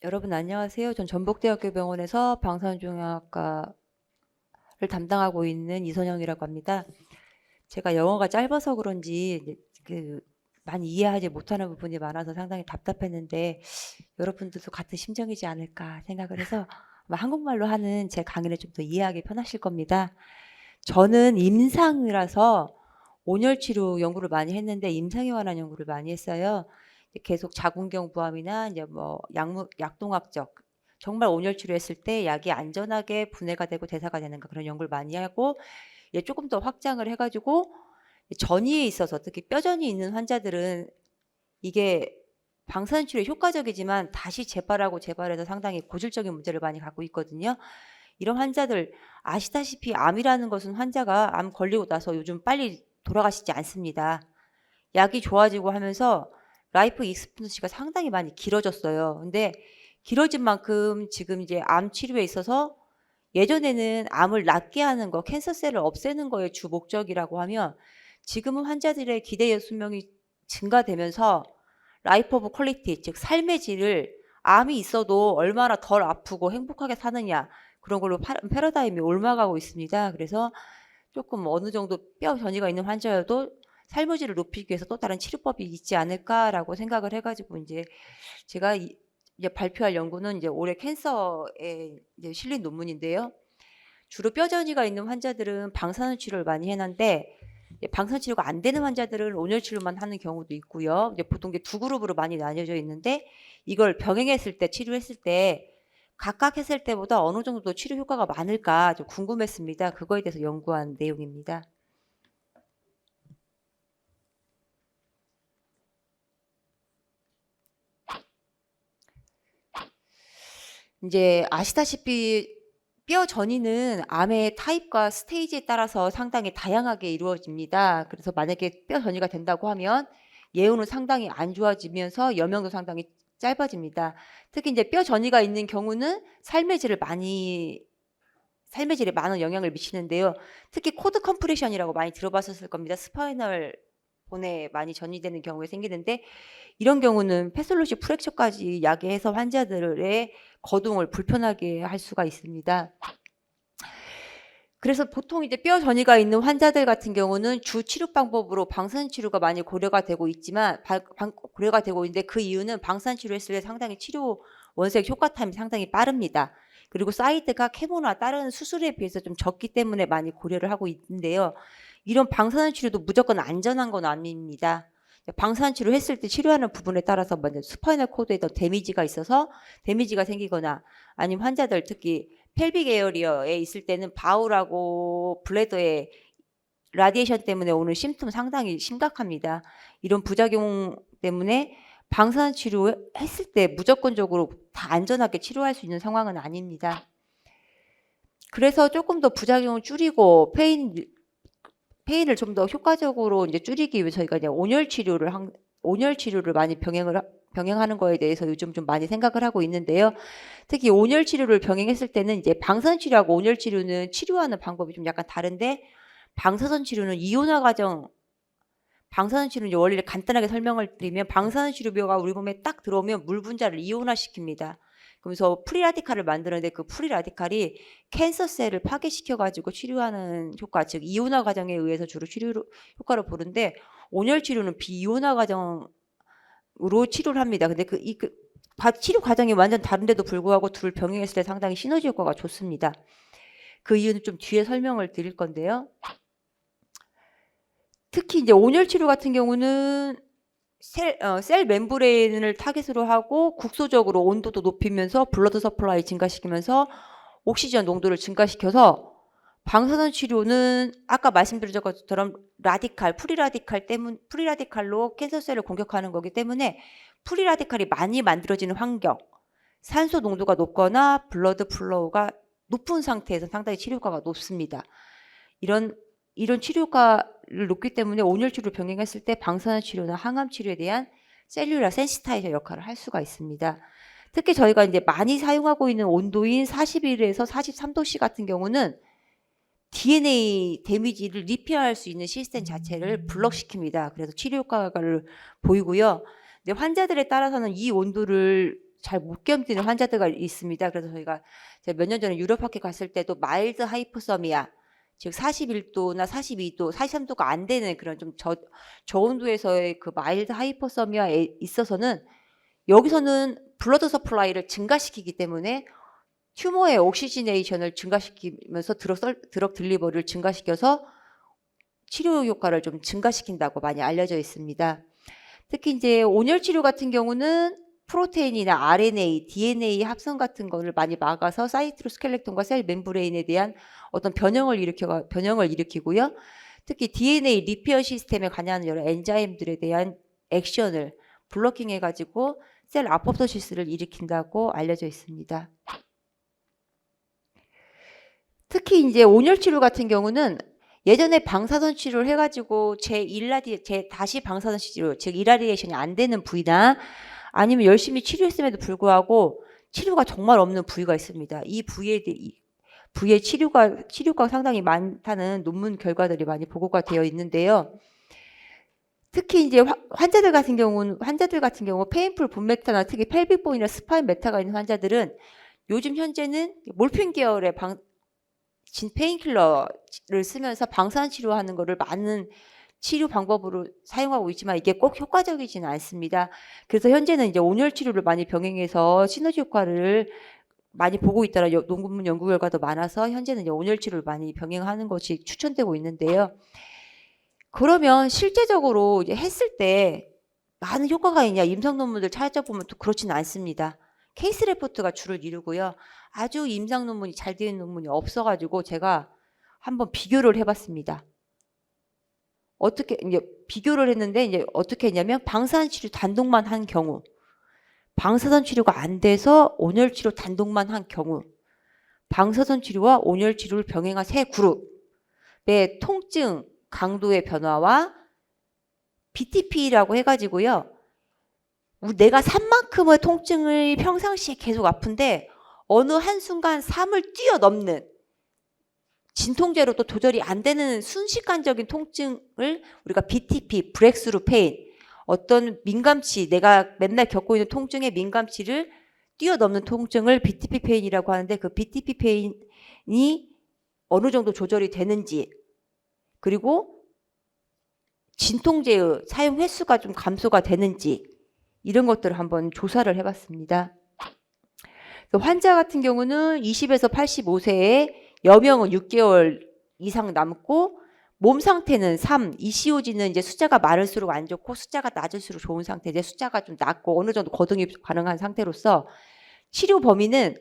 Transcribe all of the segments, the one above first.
여러분 안녕하세요. 전 전북대학교 병원에서 방사선종양학과를 담당하고 있는 이선영이라고 합니다. 제가 영어가 짧아서 그런지 많이 이해하지 못하는 부분이 많아서 상당히 답답했는데 여러분들도 같은 심정이지 않을까 생각을 해서 아마 한국말로 하는 제 강의를 좀 더 이해하기 편하실 겁니다. 저는 임상이라서 온열치료 연구를 많이 했는데 임상에 관한 연구를 많이 했어요. 계속 자궁경 부암이나 이제 뭐 약동학적 정말 온열치료했을 때 약이 안전하게 분해가 되고 대사가 되는가 그런 연구를 많이 하고 조금 더 확장을 해가지고 전이에 있어서 특히 뼈전이 있는 환자들은 이게 방사선 치료에 효과적이지만 다시 재발하고 재발해서 상당히 고질적인 문제를 많이 갖고 있거든요. 이런 환자들 아시다시피 암이라는 것은 환자가 암 걸리고 나서 요즘 빨리 돌아가시지 않습니다. 약이 좋아지고 하면서 라이프 익스펜던시가 상당히 많이 길어졌어요. 근데 길어진 만큼 지금 이제 암 치료에 있어서 예전에는 암을 낫게 하는 거, 캔서셀을 없애는 거에 주 목적이라고 하면 지금은 환자들의 기대 수명이 증가되면서 라이프 오브 퀄리티, 즉 삶의 질을 암이 있어도 얼마나 덜 아프고 행복하게 사느냐 그런 걸로 패러다임이 옮아가고 있습니다. 그래서 조금 어느 정도 뼈 전이가 있는 환자여도 삶의 질을 높이기 위해서 또 다른 치료법이 있지 않을까라고 생각을 해가지고 이제 제가 이제 발표할 연구는 이제 올해 캔서에 이제 실린 논문인데요. 주로 뼈 전이가 있는 환자들은 방사선 치료를 많이 해놨는데 방사선 치료가 안 되는 환자들은 온열 치료만 하는 경우도 있고요. 이제 보통 두 그룹으로 많이 나뉘어져 있는데 이걸 병행했을 때 치료했을 때 각각 했을 때보다 어느 정도 치료 효과가 많을까 좀 궁금했습니다. 그거에 대해서 연구한 내용입니다. 이제 아시다시피 뼈 전이는 암의 타입과 스테이지에 따라서 상당히 다양하게 이루어집니다. 그래서 만약에 뼈 전이가 된다고 하면 예후는 상당히 안 좋아지면서 여명도 상당히 짧아집니다. 특히 이제 뼈 전이가 있는 경우는 삶의 질에 많은 영향을 미치는데요. 특히 코드 컴프레션이라고 많이 들어봤었을 겁니다. 스파이널 본에 많이 전이되는 경우에 생기는데 이런 경우는 패솔로시 프랙처까지 야기해서 환자들의 거동을 불편하게 할 수가 있습니다. 그래서 보통 이제 뼈 전이가 있는 환자들 같은 경우는 주 치료 방법으로 방사선 치료가 많이 고려가 되고 있지만 고려가 되고 있는데 그 이유는 방사선 치료했을 때 상당히 치료 원색 효과 타임이 상당히 빠릅니다. 그리고 사이드가 케모나 다른 수술에 비해서 좀 적기 때문에 많이 고려를 하고 있는데요. 이런 방사선 치료도 무조건 안전한 건 아닙니다. 방사선 치료했을 때 치료하는 부분에 따라서 먼저 스파이널 코드에 더 데미지가 있어서 데미지가 생기거나 아니면 환자들 특히 펠빅 에어리어에 있을 때는 바울하고 블래더의 라디에이션 때문에 오는 심통 상당히 심각합니다. 이런 부작용 때문에 방사선 치료했을 때 무조건적으로 다 안전하게 치료할 수 있는 상황은 아닙니다. 그래서 조금 더 부작용을 줄이고 페인을 좀 더 효과적으로 이제 줄이기 위해 저희가 이제 온열 치료를 많이 병행하는 거에 대해서 요즘 좀 많이 생각을 하고 있는데요. 특히 온열 치료를 병행했을 때는 이제 방사선 치료하고 온열 치료는 치료하는 방법이 좀 약간 다른데 방사선 치료는 이온화 과정 방사선 치료는 원리를 간단하게 설명을 드리면 방사선 치료비가 우리 몸에 딱 들어오면 물 분자를 이온화시킵니다. 그러면서 프리라디칼을 만드는데 그 프리라디칼이 캔서셀을 파괴시켜가지고 치료하는 효과, 즉 이온화 과정에 의해서 주로 치료 효과를 보는데 온열 치료는 비이온화 과정으로 치료를 합니다. 근데 치료 과정이 완전 다른데도 불구하고 둘을 병행했을 때 상당히 시너지 효과가 좋습니다. 그 이유는 좀 뒤에 설명을 드릴 건데요. 특히 이제 온열 치료 같은 경우는 셀 멤브레인을 타깃으로 하고 국소적으로 온도도 높이면서 블러드 서플라이 증가시키면서 옥시전 농도를 증가시켜서 방사선 치료는 아까 말씀드린 것처럼 프리라디칼로 캔서셀을 공격하는 거기 때문에 프리라디칼이 많이 만들어지는 환경, 산소 농도가 높거나 블러드 플로우가 높은 상태에서 상당히 치료 효과가 높습니다. 이런 치료 효과를 높기 때문에 온열 치료를 병행했을 때 방사선 치료나 항암 치료에 대한 셀룰라 센시타이저 역할을 할 수가 있습니다. 특히 저희가 이제 많이 사용하고 있는 온도인 41에서 43도씨 같은 경우는 DNA 데미지를 리페어할 수 있는 시스템 자체를 블럭시킵니다. 그래서 치료 효과를 보이고요. 근데 환자들에 따라서는 이 온도를 잘 못 견디는 환자들가 있습니다. 그래서 제가 몇 년 전에 유럽학회 갔을 때도 마일드 하이포서미아, 즉 41도나 42도, 43도가 안 되는 그런 좀 저온도에서의 그 마일드 하이포서미아에 있어서는 여기서는 블러드 서플라이를 증가시키기 때문에 튜머의 옥시지네이션을 증가시키면서 드럭 딜리버리를 증가시켜서 치료 효과를 좀 증가시킨다고 많이 알려져 있습니다. 특히 이제 온열 치료 같은 경우는 프로테인이나 RNA, DNA 합성 같은 거를 많이 막아서 사이토스켈레톤과 셀 멤브레인에 대한 어떤 변형을 일으키고요. 특히 DNA 리페어 시스템에 관여하는 여러 엔자임들에 대한 액션을 블로킹 해가지고 셀 아포토시스를 일으킨다고 알려져 있습니다. 특히 이제 온열 치료 같은 경우는 예전에 방사선 치료를 해가지고 다시 방사선 치료, 즉 이라디에이션이 안 되는 부위나 아니면 열심히 치료했음에도 불구하고 치료가 정말 없는 부위가 있습니다. 이 부위의 치료가 상당히 많다는 논문 결과들이 많이 보고가 되어 있는데요. 특히 이제 환자들 같은 경우 페인풀 본메타나 특히 펠빅본이나 스파인 메타가 있는 환자들은 요즘 현재는 몰핀 계열의 페인킬러를 쓰면서 방사선 치료하는 거를 많은 치료 방법으로 사용하고 있지만 이게 꼭 효과적이지는 않습니다. 그래서 현재는 이제 온열 치료를 많이 병행해서 시너지 효과를 많이 보고 있다는 논문 연구 결과도 많아서 현재는 이제 온열 치료를 많이 병행하는 것이 추천되고 있는데요. 그러면 실제적으로 이제 했을 때 많은 효과가 있냐 임상 논문들 찾아보면 또 그렇지는 않습니다. 케이스 레포트가 주를 이루고요. 아주 임상 논문이 잘 되어 있는 논문이 없어가지고 제가 한번 비교를 해봤습니다. 어떻게 이제 비교를 했는데 이제 어떻게 했냐면 방사선 치료 단독만 한 경우, 방사선 치료가 안 돼서 온열 치료 단독만 한 경우, 방사선 치료와 온열 치료를 병행한 세 그룹의 통증 강도의 변화와 BTP라고 해가지고요. 내가 산만큼의 통증을 평상시에 계속 아픈데 어느 한순간 3을 뛰어넘는 진통제로도 도저히 안 되는 순식간적인 통증을 우리가 BTP, 브렉스루 페인, 어떤 민감치, 내가 맨날 겪고 있는 통증의 민감치를 뛰어넘는 통증을 BTP 페인이라고 하는데 그 BTP 페인이 어느 정도 조절이 되는지 그리고 진통제의 사용 횟수가 좀 감소가 되는지 이런 것들을 한번 조사를 해봤습니다. 환자 같은 경우는 20에서 85세에 여명은 6개월 이상 남고 몸 상태는 3, ECOG는 이제 숫자가 많을수록 안 좋고 숫자가 낮을수록 좋은 상태, 이제 숫자가 좀 낮고 어느 정도 거동이 가능한 상태로서 치료 범위는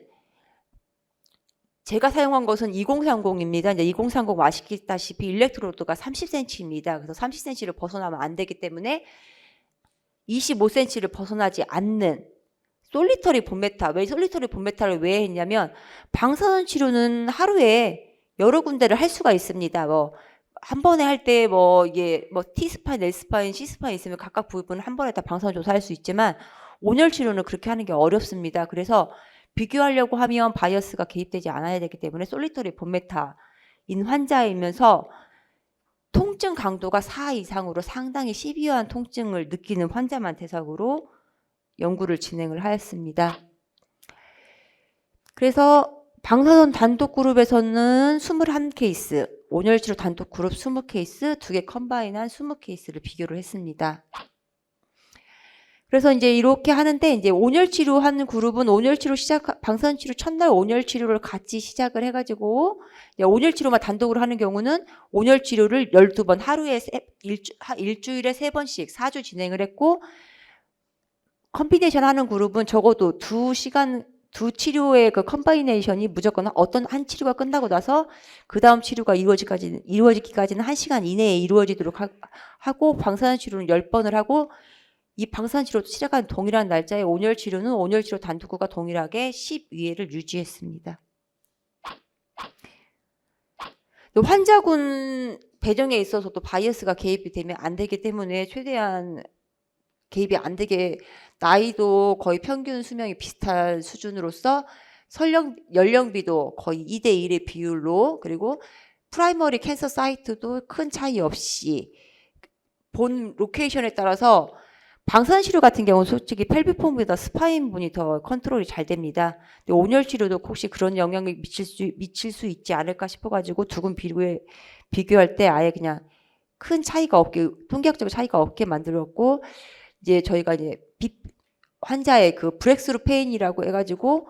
제가 사용한 것은 2030입니다. 이제 2030 아시다시피 일렉트로드가 30cm입니다. 그래서 30cm를 벗어나면 안 되기 때문에 25cm를 벗어나지 않는 솔리터리 본메타. 왜 솔리터리 본메타를 왜 했냐면 방사선 치료는 하루에 여러 군데를 할 수가 있습니다. 한 번에 할 때 이게 T스파인, L스파인, C스파인 있으면 각각 부분을 한 번에 다 방사선 조사할 수 있지만 온열 치료는 그렇게 하는 게 어렵습니다. 그래서 비교하려고 하면 바이어스가 개입되지 않아야 되기 때문에 솔리터리 본메타인 환자이면서 통증 강도가 4 이상으로 상당히 시비어한 통증을 느끼는 환자만 대상으로 연구를 진행을 하였습니다. 그래서 방사선 단독 그룹에서는 21케이스, 온열치료 단독 그룹 20케이스, 2개 컴바인한 20케이스를 비교를 했습니다. 그래서 이제 이렇게 하는데 이제 온열치료 하는 그룹은 방사선치료 첫날 온열치료를 같이 시작을 해가지고 온열치료만 단독으로 하는 경우는 온열치료를 12번 하루에 일주일에 3번씩 4주 진행을 했고 컴비네이션 하는 그룹은 적어도 2시간 두 치료의 그 컴바이네이션이 무조건 어떤 한 치료가 끝나고 나서 그 다음 치료가 이루어지기까지는 1시간 이내에 이루어지도록 하고 방사선 치료는 10번을 하고 이 방사선 치료도 시작한 동일한 날짜에 온열 치료는 온열 치료 단독구가 동일하게 10위를 유지했습니다. 환자군 배정에 있어서도 바이어스가 개입이 되면 안 되기 때문에 최대한 개입이 안 되게 나이도 거의 평균 수명이 비슷한 수준으로서 연령비도 거의 2대1의 비율로 그리고 프라이머리 캔서 사이트도 큰 차이 없이 본 로케이션에 따라서 방사선 같은 경우는 솔직히 펠비폼보다 스파인분이 더 컨트롤이 잘 됩니다. 근데 온열 치료도 혹시 그런 영향을 미칠 수 있지 않을까 싶어가지고 두 군 비교할 때 아예 그냥 큰 차이가 없게, 통계학적 차이가 없게 만들었고, 이제 저희가 이제 환자의 그 브렉스루 페인이라고 해가지고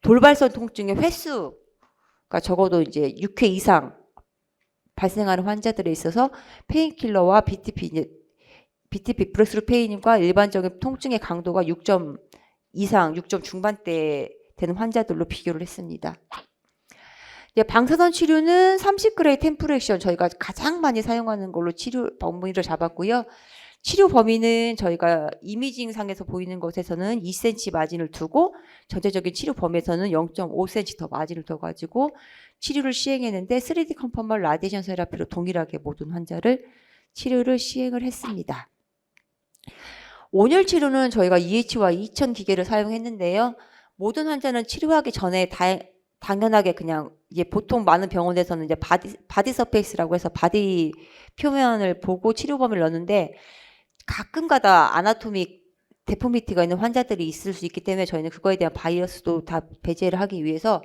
돌발성 통증의 횟수가 적어도 이제 6회 이상 발생하는 환자들에 있어서 페인킬러와 BTP 브렉스루 페인과 일반적인 통증의 강도가 6점 이상, 6점 중반대 되는 환자들로 비교를 했습니다. 방사선 치료는 30g의 템프레이션 저희가 가장 많이 사용하는 걸로 치료 범위를 잡았고요. 치료 범위는 저희가 이미징 상에서 보이는 것에서는 2cm 마진을 두고 전체적인 치료 범위에서는 0.5cm 더 마진을 둬가지고 치료를 시행했는데 3D 컨포멀 라디에이션 세라피로 동일하게 모든 환자를 치료를 시행을 했습니다. 온열 치료는 저희가 EH와 2000 기계를 사용했는데요. 모든 환자는 치료하기 전에 당연하게 그냥 이제 보통 많은 병원에서는 이제 바디 서페이스라고 해서 바디 표면을 보고 치료 범위를 넣는데 가끔가다 아나토믹 데포미티가 있는 환자들이 있을 수 있기 때문에 저희는 그거에 대한 바이어스도 다 배제를 하기 위해서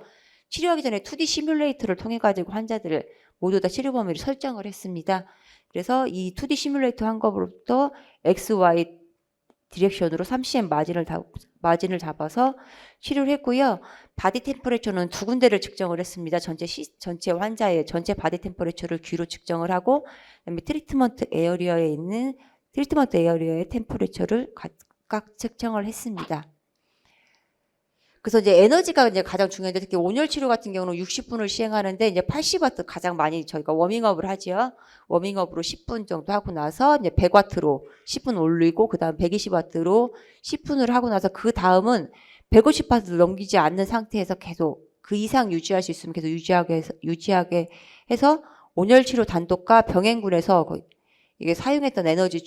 치료하기 전에 2D 시뮬레이터를 통해 가지고 환자들을 모두 다 치료 범위를 설정을 했습니다. 그래서 이 2D 시뮬레이터 한 것부터 XY 디렉션으로 3cm 마진을 잡아서 치료를 했고요. 바디 템퍼레처는 두 군데를 측정을 했습니다. 전체 환자의 전체 바디 템퍼레처를 귀로 측정을 하고 그다음에 트리트먼트 에어리어의 템퍼레처를 각각 측정을 했습니다. 그래서 이제 에너지가 이제 가장 중요한데 특히 온열 치료 같은 경우는 60분을 시행하는데 이제 80W 가장 많이 저희가 워밍업을 하죠. 워밍업으로 10분 정도 하고 나서 이제 100W로 10분 올리고 그다음 120W로 10분을 하고 나서 그 다음은 150W를 넘기지 않는 상태에서 계속 그 이상 유지할 수 있으면 계속 유지하게 해서 온열 치료 단독과 병행군에서 이게 사용했던 에너지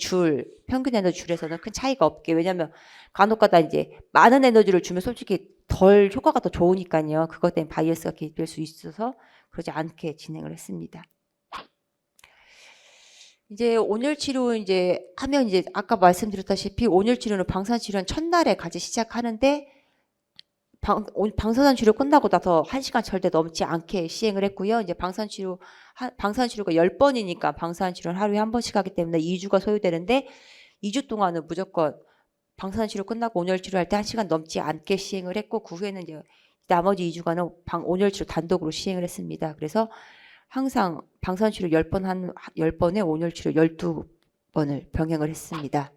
평균 에너지 줄에서는 큰 차이가 없게, 왜냐면 간혹가다 이제 많은 에너지를 주면 솔직히 덜 효과가 더 좋으니까요. 그것 때문에 바이어스가 개입될 수 있어서 그러지 않게 진행을 했습니다. 이제 온열 치료 이제 하면 이제 아까 말씀드렸다시피 온열 치료는 방사선 치료는 첫날에 같이 시작하는데 방사선 치료 끝나고 나서 1시간 절대 넘지 않게 시행을 했고요. 이제 방사선 치료가 10번이니까 방사선 치료는 하루에 한 번씩 하기 때문에 2주가 소요되는데 2주 동안은 무조건 방사선 치료 끝나고 온열 치료할 때 1시간 넘지 않게 시행을 했고 그 후에는 이제 나머지 2주간은 온열 치료 단독으로 시행을 했습니다. 그래서 항상 방사선 치료 10번에 온열 치료 12번을 병행을 했습니다.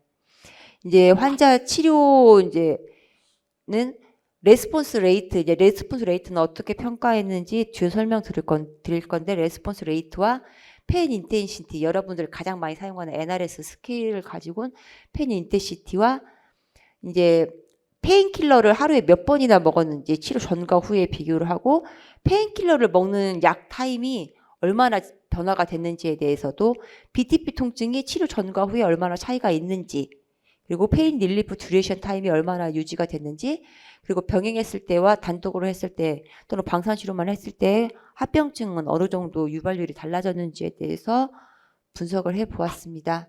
이제 환자 치료 이제는 레스폰스 레이트는 어떻게 평가했는지 뒤에 설명드릴 건데 레스폰스 레이트와 페인 인텐시티, 여러분들 가장 많이 사용하는 NRS 스케일을 가지고 페인 인텐시티와 이제 페인킬러를 하루에 몇 번이나 먹었는지 치료 전과 후에 비교를 하고 페인킬러를 먹는 약 타임이 얼마나 변화가 됐는지에 대해서도 BTP 통증이 치료 전과 후에 얼마나 차이가 있는지, 그리고 페인 릴리프 듀레이션 타임이 얼마나 유지가 됐는지, 그리고 병행했을 때와 단독으로 했을 때 또는 방사선 치료만 했을 때 합병증은 어느 정도 유발률이 달라졌는지에 대해서 분석을 해 보았습니다.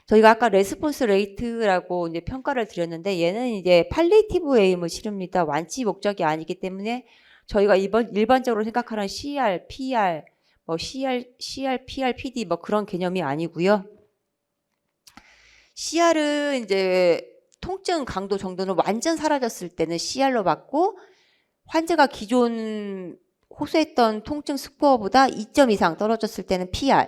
저희가 아까 레스폰스 레이트라고 이제 평가를 드렸는데 얘는 이제 팔리티브 에임을 치릅니다. 완치 목적이 아니기 때문에 저희가 일반적으로 생각하는 CR, PR, PR, PD 그런 개념이 아니고요. CR은 이제 통증 강도 정도는 완전 사라졌을 때는 CR로 받고 환자가 기존 호소했던 통증 스코어보다 2점 이상 떨어졌을 때는 PR,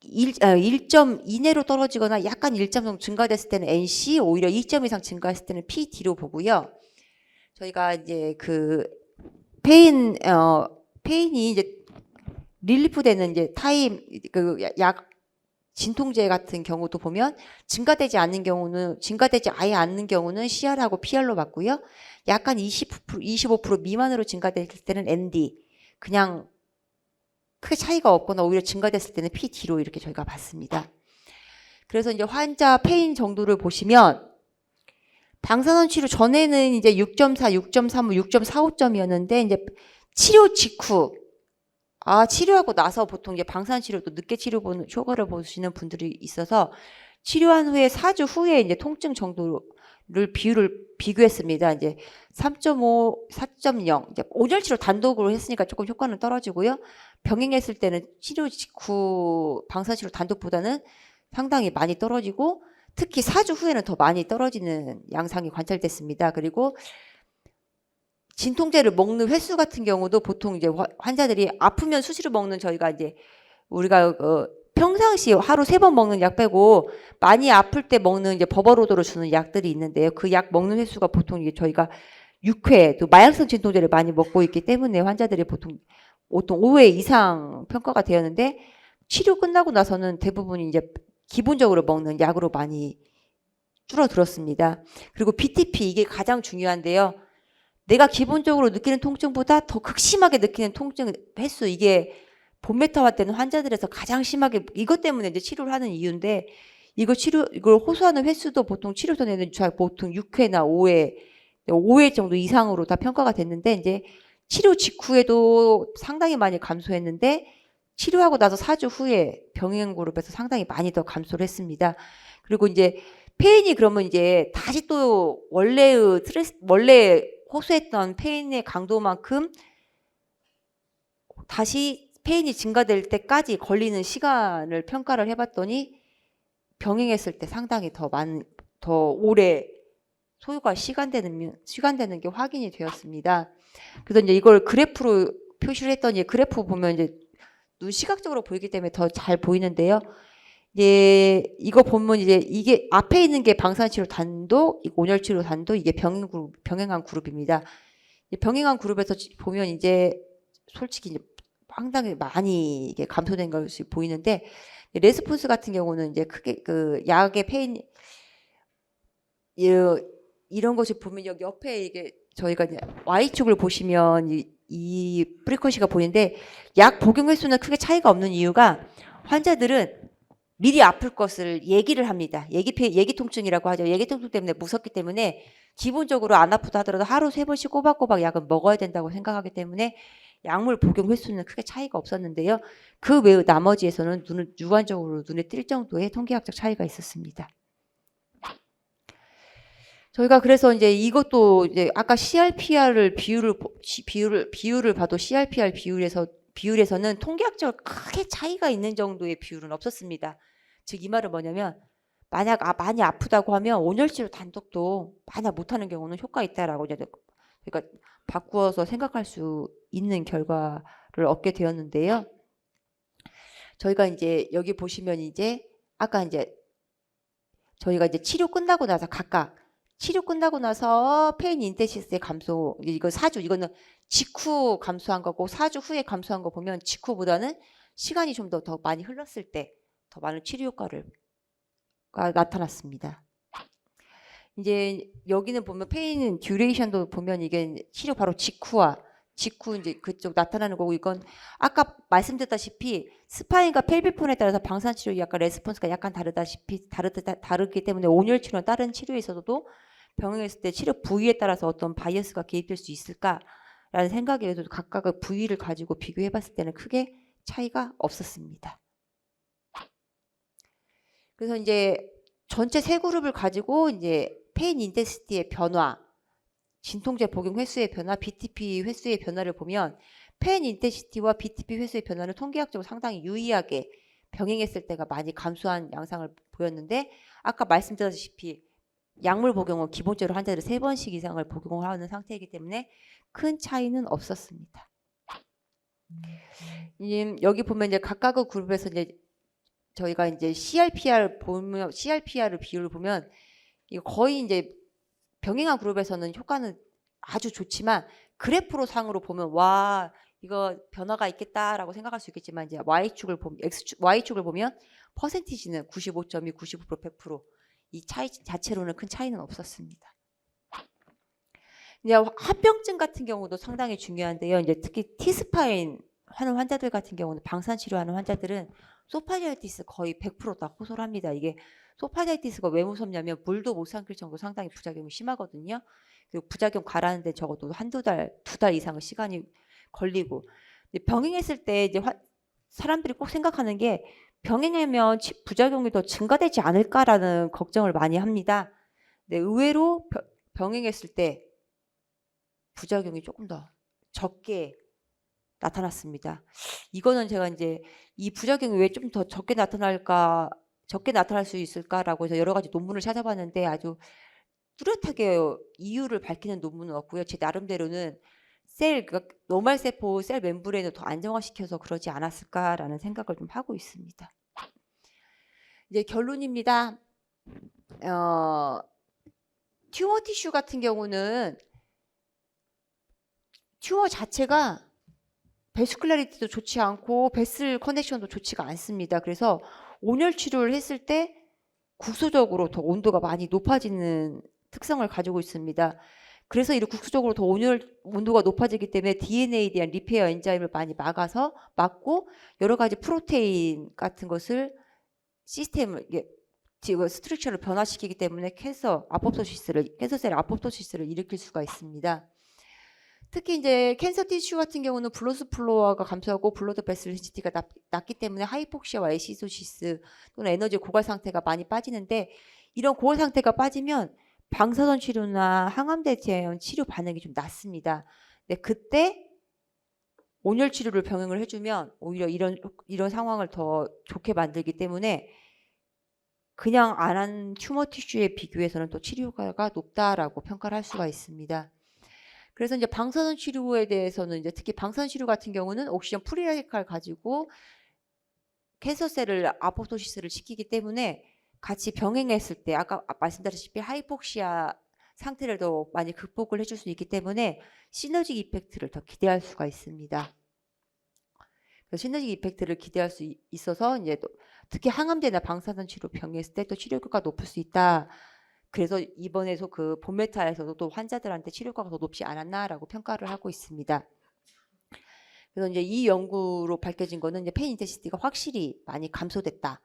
1점 이내로 떨어지거나 약간 1점 정도 증가됐을 때는 NC, 오히려 2점 이상 증가했을 때는 PD로 보고요. 저희가 이제 그 페인이 이제 릴리프 되는 이제 타임, 약 진통제 같은 경우도 보면 증가되지 아예 않는 경우는 CR하고 PR로 받고요. 약간 25% 미만으로 증가됐을 때는 ND, 그냥 크게 차이가 없거나 오히려 증가됐을 때는 PD로 이렇게 저희가 봤습니다. 그래서 이제 환자 페인 정도를 보시면 방사선 치료 전에는 이제 6.4, 6.35, 6.45점이었는데 이제 치료 직후 치료하고 나서 보통 이제 방사선 치료도 늦게 치료 보는 효과를 보시는 분들이 있어서 치료한 후에 4주 후에 이제 통증 정도를 비교했습니다. 이제 3.5, 4.0, 이제 온열 치료 단독으로 했으니까 조금 효과는 떨어지고요. 병행했을 때는 치료 직후 방사선 치료 단독보다는 상당히 많이 떨어지고 특히 4주 후에는 더 많이 떨어지는 양상이 관찰됐습니다. 그리고 진통제를 먹는 횟수 같은 경우도 보통 이제 환자들이 아프면 수시로 먹는 저희가 이제 우리가 평상시 하루 3번 먹는 약 빼고 많이 아플 때 먹는 이제 버버로드로 주는 약들이 있는데요. 그 약 먹는 횟수가 보통 이게 저희가 6회, 또 마약성 진통제를 많이 먹고 있기 때문에 환자들이 보통 5회 이상 평가가 되었는데 치료 끝나고 나서는 대부분이 이제 기본적으로 먹는 약으로 많이 줄어들었습니다. 그리고 BTP 이게 가장 중요한데요. 내가 기본적으로 느끼는 통증보다 더 극심하게 느끼는 통증 횟수 이게 본메타화 때는 환자들에서 가장 심하게 이것 때문에 이제 치료를 하는 이유인데 이걸 호소하는 횟수도 보통 치료 전에는 보통 6회나 5회 정도 이상으로 다 평가가 됐는데 이제 치료 직후에도 상당히 많이 감소했는데 치료하고 나서 4주 후에 병행 그룹에서 상당히 많이 더 감소를 했습니다. 그리고 이제 페인이 그러면 이제 다시 또 원래 호소했던 페인의 강도만큼 다시 페인이 증가될 때까지 걸리는 시간을 평가를 해봤더니 병행했을 때 상당히 더 오래 소요가 시간되는 게 확인이 되었습니다. 그래서 이제 이걸 그래프로 표시를 했더니 그래프 보면 이제 눈 시각적으로 보이기 때문에 더 잘 보이는데요. 이제 이거 보면 이제 이게 앞에 있는 게 방사선 치료 단독, 온열 치료 단독, 이게 병행한 그룹입니다. 병행한 그룹에서 보면 이제 솔직히 이제 상당히 많이 이게 감소된 것이 보이는데 레스폰스 같은 경우는 이제 크게 그 약의 페인 이런 것이 보면 여기 옆에 이게 저희가 이제 Y축을 보시면 이 프리퀀시가 보이는데 약 복용 횟수는 크게 차이가 없는 이유가 환자들은 미리 아플 것을 얘기를 합니다. 얘기 통증이라고 하죠. 얘기 통증 때문에 무섭기 때문에 기본적으로 안 아프다 하더라도 하루 3번씩 꼬박꼬박 약은 먹어야 된다고 생각하기 때문에 약물 복용 횟수는 크게 차이가 없었는데요. 그 외의 나머지에서는 유관적으로 눈에 띌 정도의 통계학적 차이가 있었습니다. 저희가 그래서 이제 이것도 이제 아까 CRPR을 비율을 봐도 CRPR 비율에서는 통계학적으로 크게 차이가 있는 정도의 비율은 없었습니다. 즉 이 말은 뭐냐면 만약 많이 아프다고 하면 온열치료 단독도 만약 못하는 경우는 효과 있다라고 이제 그러니까 바꾸어서 생각할 수 있는 결과를 얻게 되었는데요. 저희가 이제 여기 보시면 이제 아까 이제 저희가 이제 치료 끝나고 나서 페인 인텐시스의 감소 이거 4주 이거는 직후 감소한 거고 4주 후에 감소한 거 보면 직후보다는 시간이 좀 더 많이 흘렀을 때 더 많은 치료 효과가 나타났습니다. 이제 여기는 보면 페인 듀레이션도 보면 이게 치료 바로 직후 이제 그쪽 나타나는 거고 이건 아까 말씀드렸다시피 스파인과 펠비폰에 따라서 방사선 치료 약간 레스폰스가 약간 다르기 때문에 온열 치료나 다른 치료에 있어서도 병행했을 때 치료 부위에 따라서 어떤 바이어스가 개입될 수 있을까라는 생각에도 각각의 부위를 가지고 비교해봤을 때는 크게 차이가 없었습니다. 그래서 이제 전체 세 그룹을 가지고 이제 페인 인텐시티의 변화, 진통제 복용 횟수의 변화, BTP 횟수의 변화를 보면 페인 인텐시티와 BTP 횟수의 변화는 통계학적으로 상당히 유의하게 병행했을 때가 많이 감소한 양상을 보였는데 아까 말씀드렸다시피 약물 복용은 기본적으로 환자들이 3번씩 이상을 복용을 하는 상태이기 때문에 큰 차이는 없었습니다. 여기 보면 이제 각각의 그룹에서 이제 저희가 이제 CRPR을 비율을 보면 이거 거의 이제 병행한 그룹에서는 효과는 아주 좋지만 그래프로 상으로 보면 와 이거 변화가 있겠다라고 생각할 수 있겠지만 이제 Y축을 보면 퍼센티지는 95.2, 99%, 100% 이 차이 자체로는 큰 차이는 없었습니다. 이제 합병증 같은 경우도 상당히 중요한데요. 이제 특히 티스파인 하는 환자들 같은 경우는 방사선 치료하는 환자들은 소파지아이티스 거의 100% 다 호소를 합니다. 이게 소파지아이티스가 왜 무섭냐면 물도 못 삼킬 정도 상당히 부작용이 심하거든요. 그리고 부작용 가라앉는데 적어도 2달 이상의 시간이 걸리고 이제 병행했을 때 이제 사람들이 꼭 생각하는 게 병행하면 부작용이 더 증가되지 않을까라는 걱정을 많이 합니다. 네, 의외로 병행했을 때 부작용이 조금 더 적게 나타났습니다. 이거는 제가 이제 이 부작용이 왜 좀 더 적게 나타날까, 적게 나타날 수 있을까라고 해서 여러 가지 논문을 찾아봤는데 아주 뚜렷하게 이유를 밝히는 논문은 없고요. 제 나름대로는 그러니까 노말 세포 셀 멤브레인을 더 안정화시켜서 그러지 않았을까라는 생각을 좀 하고 있습니다. 이제 결론입니다. 튜머 티슈 같은 경우는 튜머 자체가 베스큘라리티도 좋지 않고 베슬 커넥션도 좋지가 않습니다. 그래서 온열 치료를 했을 때 국소적으로 더 온도가 많이 높아지는 특성을 가지고 있습니다. 그래서 이렇게 국소적으로 더 온도가 높아지기 때문에 DNA에 대한 리페어 엔자임을 많이 막고 여러 가지 프로테인 같은 것을 시스템을 스트럭처를 변화시키기 때문에 캔서셀 아포토시스를 일으킬 수가 있습니다. 특히 이제 캔서 티슈 같은 경우는 블러드 플로어가 감소하고 블러드 베슬 덴시티가 낮기 때문에 하이폭시아와 에시도시스 또는 에너지 고갈 상태가 많이 빠지는데 이런 고갈 상태가 빠지면 방사선 치료나 항암제 제한 치료 반응이 좀 낮습니다. 근데 그때 온열 치료를 병행을 해주면 오히려 이런 상황을 더 좋게 만들기 때문에 그냥 안 한 튜머 티슈에 비교해서는 또 치료가가 높다라고 평가를 할 수가 있습니다. 그래서 이제 방사선 치료에 대해서는 이제 특히 방사선 치료 같은 경우는 옥시전 프리라디칼 가지고 캔서셀을 아포토시스를 시키기 때문에 같이 병행했을 때 아까 말씀드렸다시피 하이폭시아 상태를 더 많이 극복을 해줄 수 있기 때문에 시너지 이펙트를 더 기대할 수가 있습니다. 그래서 시너지 이펙트를 기대할 수 있어서 이제 또 특히 항암제나 방사선 치료 병행했을 때 또 치료 효과가 높을 수 있다. 그래서 이번에도 그 본메타에서도 또 환자들한테 치료가가 더 높지 않았나라고 평가를 하고 있습니다. 그래서 이제 이 연구로 밝혀진 거는 이제 페인 인텐시티가 확실히 많이 감소됐다.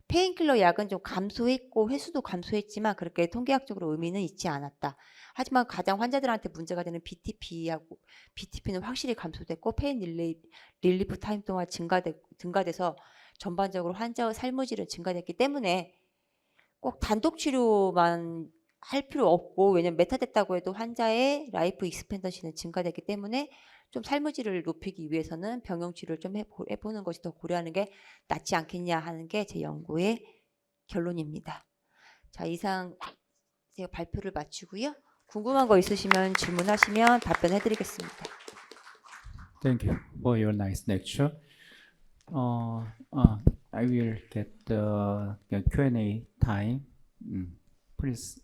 페인킬러 약은 좀 감소했고 횟수도 감소했지만 그렇게 통계학적으로 의미는 있지 않았다. 하지만 가장 환자들한테 문제가 되는 BTP는 확실히 감소됐고 페인 릴리프 타임 동안 증가돼서 전반적으로 환자의 삶의 질은 증가됐기 때문에 꼭 단독 치료만 할 필요 없고 왜냐면 메타됐다고 해도 환자의 라이프 익스펜던시는 증가됐기 때문에 좀 삶의 질을 높이기 위해서는 병용 치료를 좀 해보는 것이 더 고려하는 게 낫지 않겠냐 하는 게 제 연구의 결론입니다. 자, 이상 제가 발표를 마치고요. 궁금한 거 있으시면 질문하시면 답변해드리겠습니다. Thank you for your nice lecture. I will get the Q&A time. Please